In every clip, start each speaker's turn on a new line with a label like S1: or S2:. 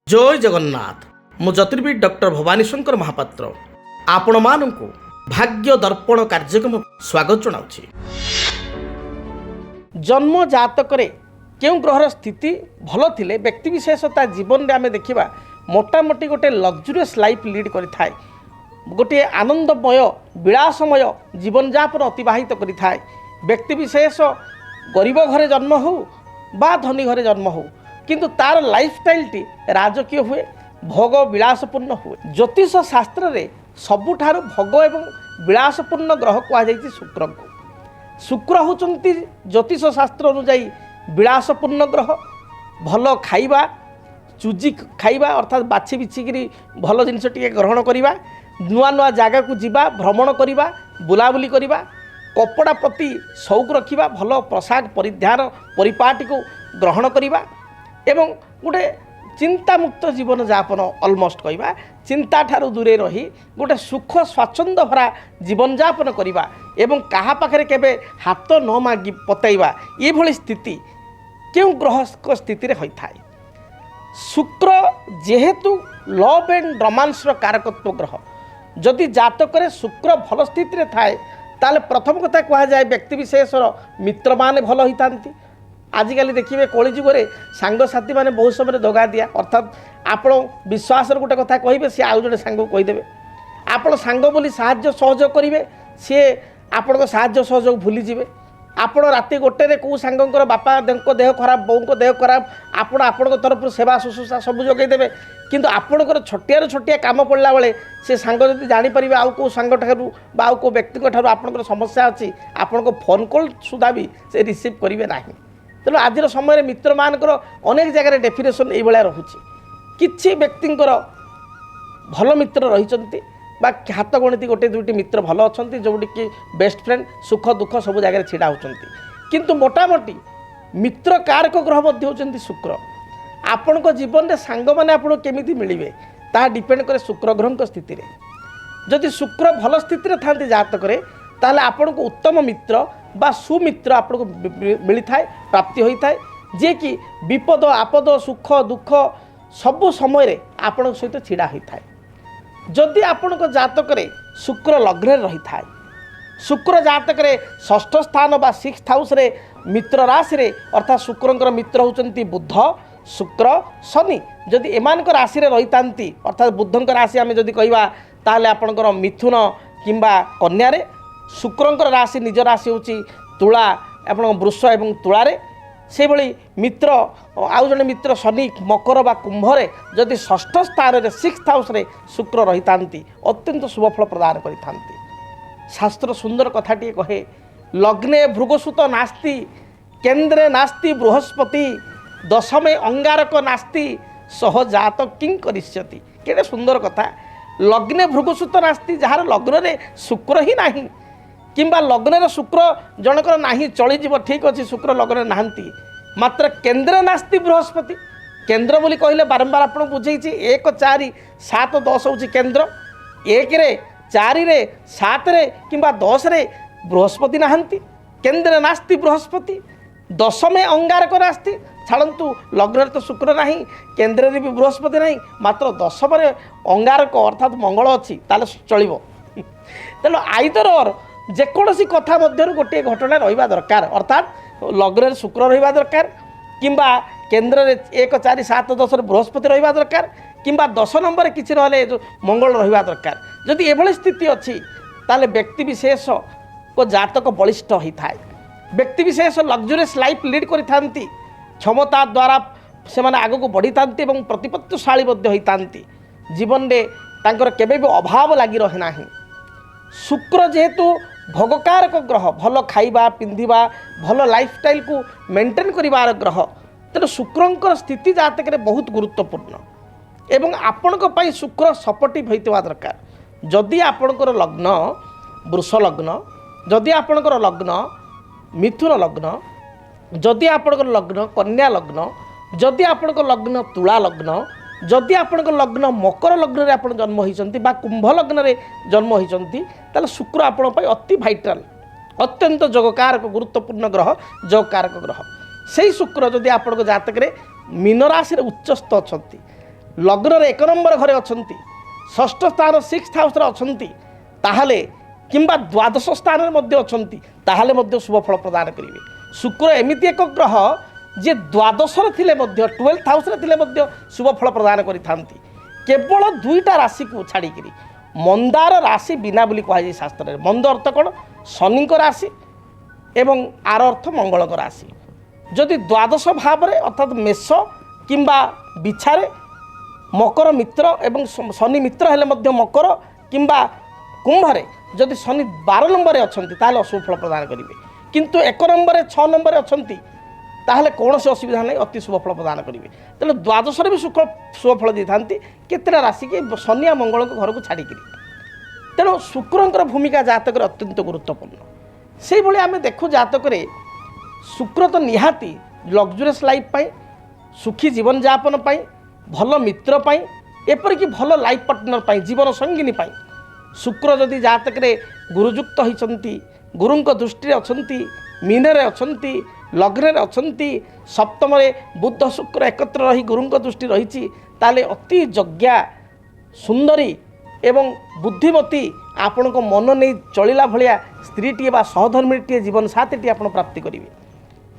S1: जय जगन्नाथ मु ज्योतिर्विद डॉक्टर भवानी शंकर महापात्र आपण मानू भाग्य दर्पण कार्यक्रम स्वागत जनाऊँगी। जन्म जातक क्यों ग्रहर स्थिति भल थिले व्यक्ति विशेषता जीवन में आम देखा मोटामोटी गोटे लग्जरीयस लाइफ लीड करें गोटे आनंदमय विलासमय जीवन यापन अतिवाहित करें। व्यक्ति विशेष गरीब घरे जन्म हो बा धनी घरे जन्म हो किंतु तार लाइफस्टाइल टी राजकीय हुए भोग विलासपूर्ण हुए। ज्योतिष शास्त्र रे सबुठार भोग एवं विलासपूर्ण ग्रह कहुई शुक्र को। शुक्र होचंती ज्योतिष शास्त्र अनुजाई विलासपूर्ण ग्रह। भल खाइबा चुजी खाइबा अर्थात बाछि बिछिकी भल जिनस टिके ग्रहण करिबा, नुआ नुआ जगह को जीवा भ्रमण करिबा, बुलाबुली करिबा, कपड़ा प्रति शौक रखिबा, भल पोशाक परिधान परिपाटी को ग्रहण करिबा एवं गोटे चिंतामुक्त जीवन यापन अलमोस्ट कहवा चिंता ठारू दूरे रही गोटे सुख स्वाच्छंद भरा जीवन यापन करवा एवं कहा पाखरे केबे हाथ न मागी पताइबा ये भली स्थिति क्यों ग्रह स्थिति होता है। शुक्र जेहेतु लव एंड रोमांस कारकत्व ग्रह जदि जातक शुक्र भल स्थिति थाए ताले प्रथम कथा कह जाए व्यक्ति विशेषर मित्र माने भल होता। आजिकल देखिए कलिजुगे सांगसाथी मैंने बहुत समय दगा दिया अर्थात आपण विश्वास गोटे कथा कहे सी आउ जो सांग कहीदेवे आपण सांग बोली साहाय्य सहयोग करेंगे सी आपण साहाय्य सहयोग भूलीजे। आपण राति गोटे कौ सांगर बापा देह खराब बों देह खराब आपण आपण तरफ सेवा शुश्रूषा सब जोगेदेवे किंतु आपणकर छोटिया छोटिया काम पड़ला बेले से सांग जब जानीपर आउ कौ सांग ठारू आउ कौ व्यक्ति ठारू आपणकर समस्या अच्छी आपण को फोन कॉल सुधा भी से रिसीव करेंगे ना। तेणु आज समय मित्र मानकर अनेक जगह डेफिनेसन ये रोचे किसी व्यक्ति भल मित्र रही हाथ गणती गोटे दुईटी मित्र भल अच्छा जोटी कि बेस्ट फ्रेंड सुख दुख सब जगह छिड़ा होती किंतु मोटामोटी मित्र कारक ग्रह होती शुक्र। आपण जीवन में सांग मैंने आपको केमी मिले ता डिपेंड करे शुक्र ग्रह स्थिति जदि शुक्र भल स्थिति था जातक ताहले आपण को उत्तम मित्र बा सुमित्र आपको मिलता है प्राप्ति होता है जे कि विपद आपद सुख दुख सबु समय आपण सहित छिड़ा होता है। जदि आपण जातक शुक्र लग्न रही था शुक्र जातक षष्ठ स्थान बा 6th हाउस रे मित्र राशि रे अर्थात शुक्रंकर मित्र होचंती बुध शुक्र शनि जदि एमान राशि रे रही अर्थात बुधंकर राशि आम जदि कहवा ताहले आपणकर मिथुन किंबा कन्या रे शुक्रंकर राशि निज राशि होची तुला आप वृष एवं तुलारे से भली मित्र आउ जने मित्र शनि मकर बा कुंभरे जदि षष्ठ स्थान रे 6th हाउस रे शुक्र रही अत्यंत शुभफल प्रदान करि। शास्त्र सुंदर कथाटी कहे लग्ने भृगसुत नास्ति केन्द्रे नास्ति बृहस्पति दशमे अंगारक नास्ति सह जातक किं करिष्यति। केड़े सुंदर कथा। लग्ने भृगसुत नास्ति जार लग्न रे शुक्र ही नाही किंबा लग्न शुक्र जनकर नाही चलीज ठीक अच्छे शुक्र लग्न नहांती मात्र केन्द्र नास्ति बृहस्पति केन्द्र बोली कहले बारंबार आपको बुझे 1 4 7 10 हूँ केन्द्र 1 रे 4 रे 7 रे किंबा 10 रे बृहस्पति नहांती केन्द्र नास्ति बृहस्पति दशमे अंगारक नास्ति छाड़ू लग्न तो शुक्र ना केन्द्र भी बृहस्पति ना मात्र दशम अंगारक अर्थात मंगल अच्छी ताले चलो। तेणु आइदर और जेकोसी कथा मध्य गोटे घटना रहा दरकार अर्थात लग्न शुक्र रहा दरकार किंबा केन्द्र 1 4 7 10 बृहस्पति रहा दरकार किंबा 10 नंबर किसी रही मंगल रहा दरकार। जदि एभली स्थिति अच्छी ताले व्यक्ति विशेष को जातक बलिष्ठ होता है। व्यक्ति विशेष लग्जरीयस लाइफ लीड करि क्षमता द्वारा से आग को बढ़ी था प्रतिपत्तिशाली होता जीवन में तांकर केबे भी अभाव लगी रहे ना। शुक्र जेहेतु भोगकारक ग्रह भल खाइबा पिंधिबा भल लाइफस्टाइल को मेंटेन करिवार ग्रह तेणु शुक्रंकर स्थिति जातक बहुत गुरुत्वपूर्ण एवं आपणक पई शुक्र सपोर्टिव होइतवा दरकार। जदि आपणकर लग्न वृष लग्न जदि आपणकर लग्न मिथुन लग्न जदि आपणकर लग्न कन्या लग्न जदि आपणकर लग्न तुला लग्न जदि आपणकर लग्न मकर लग्न रे आपण जन्म होइचंती बा कुंभ लग्न रे जन्म होइचंती ताले शुक्र आपण पई अति भाइटाल अत्यंत जोगकारक गुरुत्वपूर्ण ग्रह जोगकारक ग्रह। से शुक्र जदि आपण जातक मीन राशि रे उच्चस्थ अछंती लग्न एक नंबर घरे अछंती षष्ठ स्थान 6th हाउस अछंती ताहले किंबा द्वादश स्थान में शुभ फल प्रदान करेंगे। शुक्र एमती एक ग्रह जे द्वादश थिले 12th हाउस शुभ फल प्रदान करिथांती। केवल दुईटा राशि को छाड़िकी मंदार राशि बिना बोली कहुए शास्त्र में। मंद अर्थ कौन? शनि राशि एवं आर अर्थ मंगल राशि। जदि द्वादश भाव अर्थात मेष किंबा बिछारे मकर मित्र एवं शनि मित्र हेले मकर किंबा कुंभरे जदि शनि 12 नंबर अच्छी ताहले अशुभ फल प्रदान करेंगे। किंतु 1 नंबर 6 नंबर अच्छी ताहले कौन से असुविधा नहीं, अति शुभ फल प्रदान करेंगे। तेणु द्वादश भी शुभ फल देते केतटा राशि के शनि मंगल घर को छाड़िकी। तेणु शुक्रंकर भूमिका जातक अत्यंत गुरुत्वपूर्ण। से भाई आम देखु जातक शुक्र तो निहाती लग्जरियस लाइफ पाई, सुखी जीवन यापन पाई, भल मित्र पाई, एपरिक भल लाइफ पार्टनर पाई, जीवन संगिनी पाई। शुक्र जदि जातक गुरुयुक्त होती, गुरु दृष्टि अच्छी, मीन अच्छी, लग्न अच्छी, सप्तम बुध शुक्र एकत्र रही गुरु दृष्टि रही ताले अति यज्ञा सुंदरी एवं बुद्धिमती आपण को मन नहीं चलला भाया स्त्रीटी सहधर्मिणी जीवन साथी आप प्राप्ति करेंगे।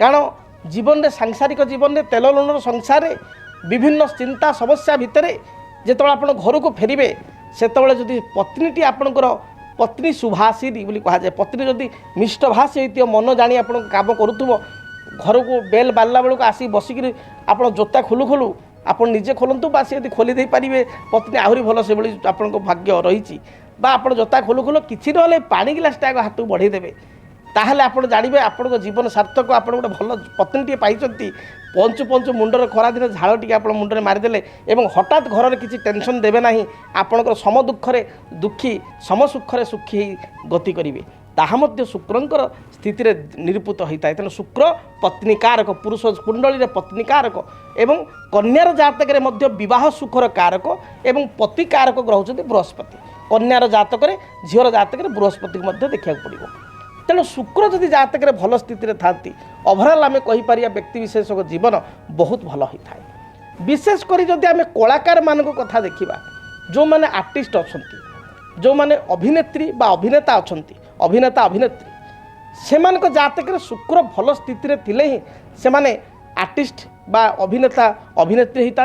S1: कारण जीवन में सांसारिक जीवन में तेल लुणर संसार विभिन्न चिंता समस्या भितर जिते आप घर को फेरबे से जदि पत्नीटी आपणकर पत्नी सुभाषिनी बोली कहुए, पत्नी जदि मिष्टभाषी होती मन जानी आप काम करूथुब घर को बेल बाल्ला बेलू आसी बसिक आप जोता खोलू खोलू आप निजे खोलतु बा सी खोली दे पारे पत्नी आहरी भल से भाई आपण भाग्य रही आप जोता खोलू खोलू कि ना पानी गिलास टाइम हाथ बढ़ेदेवे ताहले आप जानवे आपण जीवन सार्थक आप गोटे भल पत्नी पाई पंचु पंचु मुंडर खरा दिन झाड़ टी आप मुंडे मारिदेले एवं हठात घर में किसी टेंशन देवे ना आपणकर सम दुखरे दुखी सम सुखरे सुखी गति करेंगे। ताहा मध्य शुक्रंकर स्थिति रे निरूपित होता है। तेणु शुक्र पत्नी कारक, पुरुष कुंडली पत्नी कारक एवं कन्यार जातक मध्य विवाह सुखर कारक एवं पति कारक ग्रह होती बृहस्पति। कन्यार जातक झीर जातक बृहस्पति को देखा पड़ो। तेणु शुक्र जदि जातक भल स्थिति था ओभरऑल आम कहीपर व्यक्ति विशेष जीवन बहुत भल होता है। विशेषकर जदि आम कलाकार मान कथा देखा जो मैंने आर्टिस्ट अच्छा जो मैंने अभिनेत्री बा अभिनेता अच्छा अभिनेता अभिनेत्री से जातक शुक्र भल स्थिति थिले ही से आर्टिस्ट बा अभिनेता अभिनेत्री होता।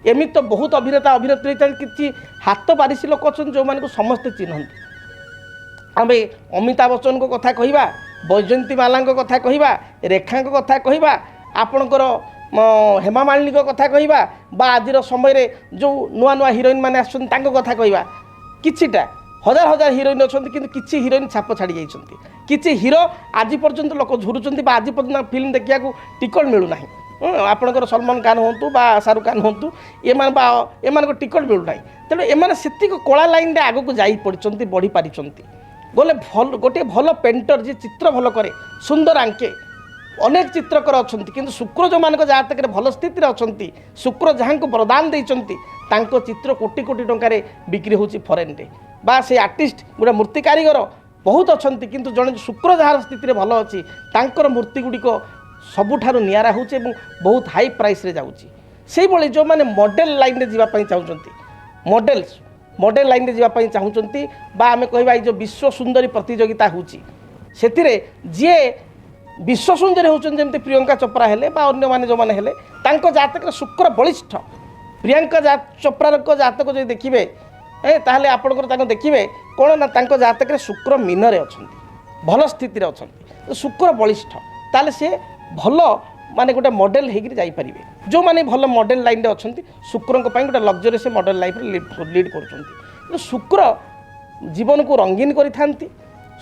S1: एमती तो बहुत अभिनेता अभिनेत्री होता कि हाथ बारिश लोक अच्छा जो मैंने समस्ते चिन्हती। आम अमिताभ बच्चन को कथा कहवा, बैजयंती माला कथा कहवा, रेखा कथा कहवा, आपणकर हेमा मालिनी कथा कहवा बा आज समय जो नुआ नुआ हिरोइन मैंने आसता कथा कहवा किछिटा हजार हजार हिरोइन अच्छा कि हिरोइन छाप छाड़ी जाइए किसी हिरो आज पर्यंत लोक झुरुंट आज पर्यटन फिल्म देखा टिकट मिलूना आपणकर सलमान खान हूँ बा शाहरुख खान हूँ एम टिकट मिलूना। तेणु एम से कला लाइन में आग को जा पड़ी बढ़ी पारी गोटे भल पेंटर जी चित्र भल कै सुंदर आंके अनेक चित्रकर अच्छा किंतु शुक्र जो मान जातक भल स्थित अच्छा शुक्र जहाँ को वरदान देते चित्र कोटी कोटी टंकार बिक्री होची फॉरेन रे बा से आर्टिस्ट गोटे मूर्ति कारीगर बहुत अच्छा किंतु जड़े शुक्र जार स्थित भल अच्छी तांकर मूर्ति गुड़िक सबुठारु नियारा होची बहुत हाई प्राइस रे जाउची। से भली जो माने मॉडल लाइन में जावाई चाहते मॉडल लाइन में जावाई चाहते बा आम कहवा जो विश्व सुंदरी प्रतियोगिता होची से जी विश्व सुंदरी होती जमी प्रियंका चोप्रा हेले बा अन्य माने जो माने हेले तांको जातक शुक्र बलिष्ठ। प्रियंका चोप्रा जातक जो देखिए ताहले आपणकर देखिए कौन ना तांको जातक शुक्र मीनरे अच्छा भल स्थित अच्छा शुक्र बलिष्ठ ताले से भल माने गोटे मॉडल होकर जापारे जो माने भल मॉडल लाइन में अच्छा शुक्र गोटे लग्जरियस मॉडल लाइफ लीड कर शुक्र जीवन को रंगीन करि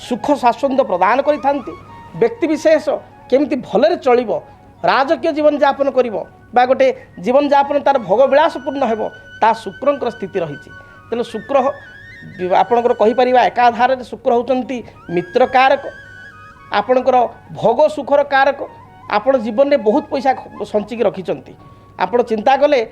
S1: सुख स्वाच्छंद्य प्रदान करि व्यक्ति विशेष केमती भलरे चलिबो राजकीय जीवन यापन करिबो बा गोटे जीवन यापन तार भोग विलासपूर्ण हेबो ता शुक्रंकर स्थिति रही। तेणु शुक्र आपणकर कहीपर एकाधार शुक्र होती मित्र कारक आपणकर भोग सुखर कारक आपण जीवन में बहुत पैसा संचिक रखिंट आप चिंता कले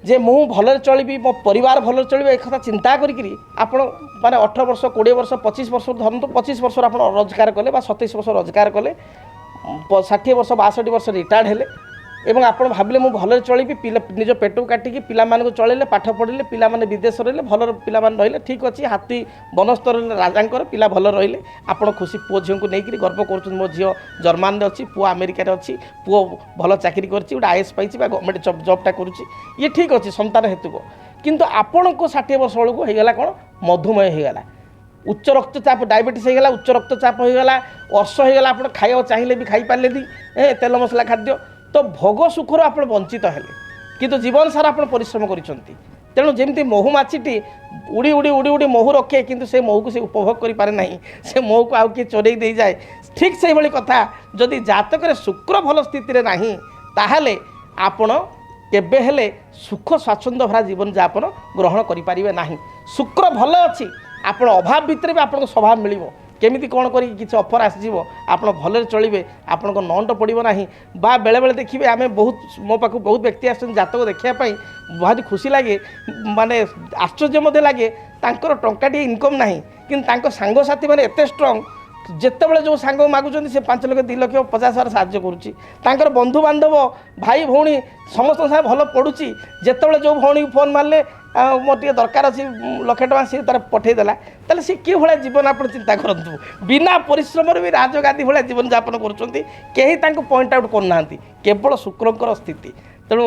S1: जे मु भलरे चलि मो परिवार भलरे चल एक चिंता करी आपण माने 18 वर्ष 20 वर्ष 25 वर्ष धरतु 25 वर्ष आप रोजगार कले 27 वर्ष रोजगार कले 60 वर्ष 62 वर्ष रिटायर्ड हेले ଏବଂ ଆପଣ ଭାବିଲେ ମୁଁ ଭଲରେ ଚଳିବି ପିଲା ନିଜ ପେଟକୁ କାଟିକି ପିଲାମାନଙ୍କୁ ଚଳେଇଲେ ପାଠ ପଢ଼ିଲେ ପିଲାମାନେ ବିଦେଶ ରହିଲେ ଭଲ ପିଲାମାନେ ରହିଲେ ଠିକ୍ ଅଛି ହାତୀ ବନସ୍ତରରେ ରାଜାଙ୍କର ପିଲା ଭଲ ରହିଲେ ଆପଣ ଖୁସି ପୁଅ ଝିଅଙ୍କୁ ନେଇକରି ଗର୍ବ କରୁଛନ୍ତି ମୋ ଝିଅ ଜର୍ମାନରେ ଅଛି ପୁଅ ଆମେରିକାରେ ଅଛି ପୁଅ ଭଲ ଚାକିରି କରିଛି ଗୋଟେ ଆଇଏଏସ୍ ପାଇଛି ବା ଗଭର୍ଣ୍ଣମେଣ୍ଟ ଜବ୍ଟା କରୁଛି ଇଏ ଠିକ୍ ଅଛି ସନ୍ତାନ ହେତୁକ କିନ୍ତୁ ଆପଣଙ୍କୁ 60 ବର୍ଷ ବେଳକୁ ହେଇଗଲା କ'ଣ ମଧୁମେହ ହେଇଗଲା ଉଚ୍ଚ ରକ୍ତଚାପ ଡାଇବେଟିସ୍ ହେଇଗଲା ଉଚ୍ଚ ରକ୍ତଚାପ ହେଇଗଲା ଅର୍ଶ ହେଇଗଲା ଆପଣ ଖାଇବାକୁ ଚାହିଁଲେ ବି ଖାଇପାରିଲେନି ତେଲ ମସଲା ଖାଦ୍ୟ ତ ଭୋଗ ସୁଖରୁ ଆପଣ ବଞ୍ଚିତ ହେଲେ କିନ୍ତୁ ଜୀବନ ସାରା ଆପଣ ପରିଶ୍ରମ କରିଛନ୍ତି ତେଣୁ ଯେମିତି ମହୁମାଛିଟି ଉଡ଼ି ଉଡ଼ି ଉଡ଼ି ଉଡ଼ି ମହୁ ରଖେ କିନ୍ତୁ ସେ ମହୁକୁ ସେ ଉପଭୋଗ କରିପାରେ ନାହିଁ ସେ ମହୁକୁ ଆଉ କିଏ ଚୋରେଇ ଦେଇଯାଏ ଠିକ୍ ସେଇଭଳି କଥା ଯଦି ଜାତକରେ ଶୁକ୍ର ଭଲ ସ୍ଥିତିରେ ନାହିଁ ତାହେଲେ ଆପଣ କେବେ ହେଲେ ସୁଖ ସ୍ୱାଚ୍ଛନ୍ଦ୍ୟ ଭରା ଜୀବନଯାପନ ଗ୍ରହଣ କରିପାରିବେ ନାହିଁ ଶୁକ୍ର ଭଲ ଅଛି ଆପଣ ଅଭାବ ଭିତରେ ବି ଆପଣଙ୍କୁ ସ୍ୱଭାବ ମିଳିବ କେମିତି କ'ଣ କରିକି କିଛି ଅଫର୍ ଆସିଯିବ ଆପଣ ଭଲରେ ଚଳିବେ ଆପଣଙ୍କ ନଅଣ୍ଟ ପଡ଼ିବ ନାହିଁ ବା ବେଳେବେଳେ ଦେଖିବେ ଆମେ ବହୁତ ମୋ ପାଖକୁ ବହୁତ ବ୍ୟକ୍ତି ଆସୁଛନ୍ତି ଜାତକ ଦେଖିବା ପାଇଁ ଭାରି ଖୁସି ଲାଗେ ମାନେ ଆଶ୍ଚର୍ଯ୍ୟ ମଧ୍ୟ ଲାଗେ ତାଙ୍କର ଟଙ୍କାଟିଏ ଇନକମ୍ ନାହିଁ କିନ୍ତୁ ତାଙ୍କ ସାଙ୍ଗସାଥିମାନେ ଏତେ ଷ୍ଟ୍ରଙ୍ଗ ଯେତେବେଳେ ଯେଉଁ ସାଙ୍ଗକୁ ମାଗୁଛନ୍ତି ସେ 5 ଲକ୍ଷ 2 ଲକ୍ଷ 50,000 ସାହାଯ୍ୟ କରୁଛି ତାଙ୍କର ବନ୍ଧୁବାନ୍ଧବ ଭାଇ ଭଉଣୀ ସମସ୍ତଙ୍କ ସାଙ୍ଗେ ଭଲ ପଡ଼ୁଛି ଯେତେବେଳେ ଯେଉଁ ଭଉଣୀକୁ ଫୋନ୍ ମାରିଲେ ମୋର ଟିକେ ଦରକାର ଅଛି 1 ଲକ୍ଷ ଟଙ୍କା ସିଏ ତାର ପଠାଇଦେଲା ତାହେଲେ ସେ କି ଭଳିଆ ଜୀବନ ଆପଣ ଚିନ୍ତା କରନ୍ତୁ ବିନା ପରିଶ୍ରମରେ ବି ରାଜଗାଦି ଭଳିଆ ଜୀବନଯାପନ କରୁଛନ୍ତି କେହି ତାଙ୍କୁ ପଏଣ୍ଟ ଆଉଟ୍ କରୁନାହାନ୍ତି କେବଳ ଶୁକ୍ରଙ୍କର ସ୍ଥିତି ତେଣୁ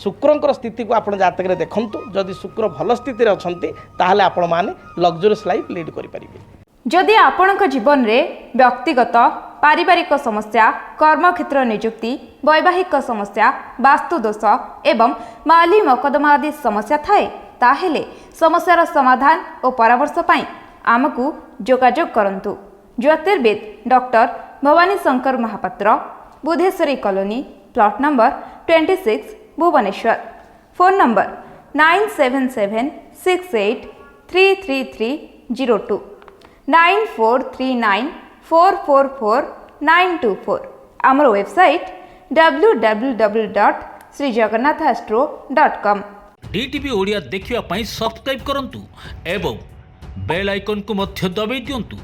S1: ଶୁକ୍ରଙ୍କର ସ୍ଥିତିକୁ ଆପଣ ଜାତକରେ ଦେଖନ୍ତୁ ଯଦି ଶୁକ୍ର ଭଲ ସ୍ଥିତିରେ ଅଛନ୍ତି ତାହେଲେ ଆପଣମାନେ ଲକ୍ଜରିୟସ୍ ଲାଇଫ୍ ଲିଡ୍ କରିପାରିବେ
S2: जदि आपणक जीवन में व्यक्तिगत पारिवारिक समस्या कर्मक्षेत्र नियुक्ति वैवाहिक समस्या वास्तुदोष एवं माली मकदमा आदि समस्या थाए ताहेले समस्यार समाधान और परामर्श पाई आमको जोगाजोग करंतु ज्योतिर्विद doctor Bhabani Shankar Mahapatra Budheswari colony plot number 26 Bhubaneswar phone number 9776833302 9439444924 आमर वेबसाइट www.srijagannathastro.com
S3: डीटीवी ओडिया देखिवा पाई सब्सक्राइब करंतु एवं बेल आइकन को मध्य दबाई दियंतु।